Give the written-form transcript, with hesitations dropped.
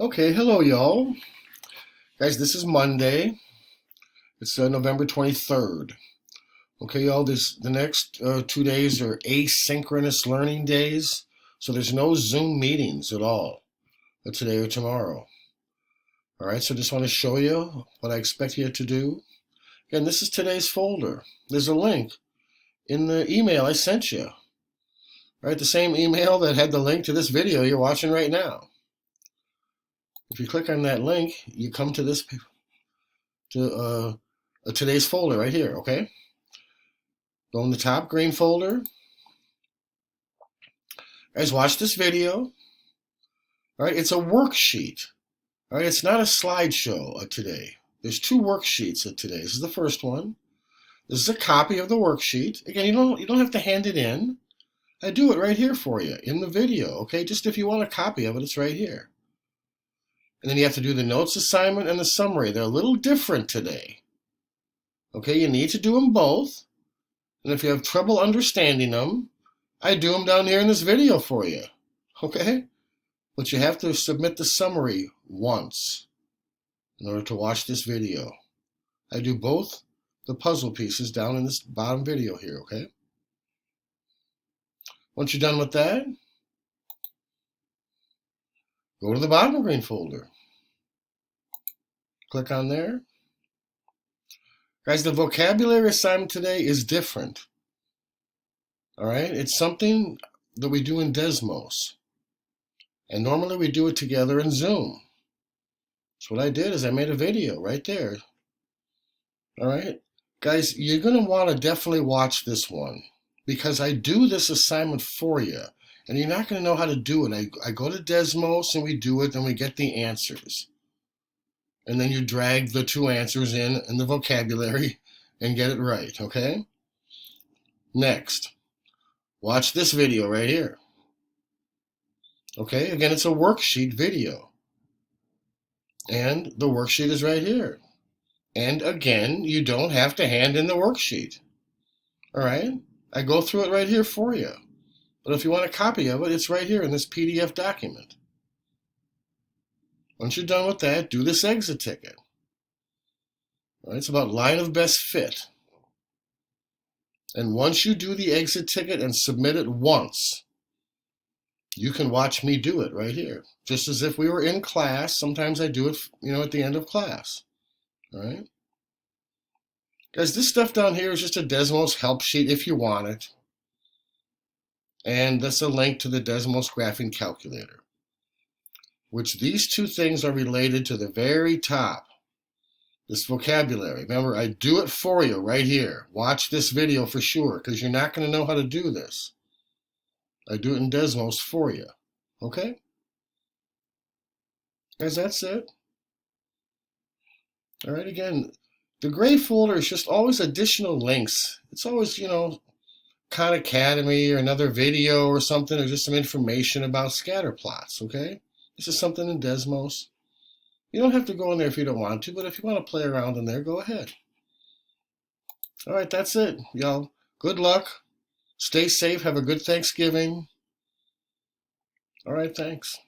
Okay, hello y'all. Guys, this is Monday. It's November 23rd. Okay, y'all, the next 2 days are asynchronous learning days. So there's no Zoom meetings at all today or tomorrow. All right, so just want to show you what I expect you to do. Again, this is today's folder. There's a link in the email I sent you. All right, the same email that had the link to this video you're watching right now. If you click on that link, you come to today's folder right here, okay? Go in the top green folder. Guys, watch this video. All right, it's a worksheet. All right, it's not a slideshow today. There's two worksheets today. This is the first one. This is a copy of the worksheet. Again, you don't have to hand it in. I do it right here for you in the video, okay? Just if you want a copy of it, it's right here. And then you have to do the notes assignment and the summary. They're a little different today. Okay, you need to do them both. And if you have trouble understanding them, I do them down here in this video for you. Okay? But you have to submit the summary once in order to watch this video. I do both the puzzle pieces down in this bottom video here, okay? Once you're done with that, go to the bottom green folder. Click on there. Guys, the vocabulary assignment today is different. All right? It's something that we do in Desmos. And normally we do it together in Zoom. So what I did is I made a video right there. All right? Guys, you're going to want to definitely watch this one because I do this assignment for you. And you're not going to know how to do it. I go to Desmos and we do it, and we get the answers. And then you drag the two answers in the vocabulary and get it right, okay? Next, watch this video right here. Okay, again, it's a worksheet video. And the worksheet is right here. And again, you don't have to hand in the worksheet. All right? I go through it right here for you. But if you want a copy of it, it's right here in this PDF document. Once you're done with that, do this exit ticket. All right, it's about line of best fit. And once you do the exit ticket and submit it once, you can watch me do it right here. Just as if we were in class. Sometimes I do it, at the end of class. All right? Guys, this stuff down here is just a Desmos help sheet if you want it. And that's a link to the Desmos graphing calculator, which these two things are related to the very top. This vocabulary. Remember, I do it for you right here. Watch this video for sure, because you're not going to know how to do this. I do it in Desmos for you. Okay? Guys, that's it. All right, again, the gray folder is just always additional links. It's always, Khan Academy or another video or something, or just some information about scatter plots, okay? This is something in Desmos. You don't have to go in there if you don't want to, but if you want to play around in there, go ahead. All right, that's it, y'all. Good luck. Stay safe. Have a good Thanksgiving. All right, thanks.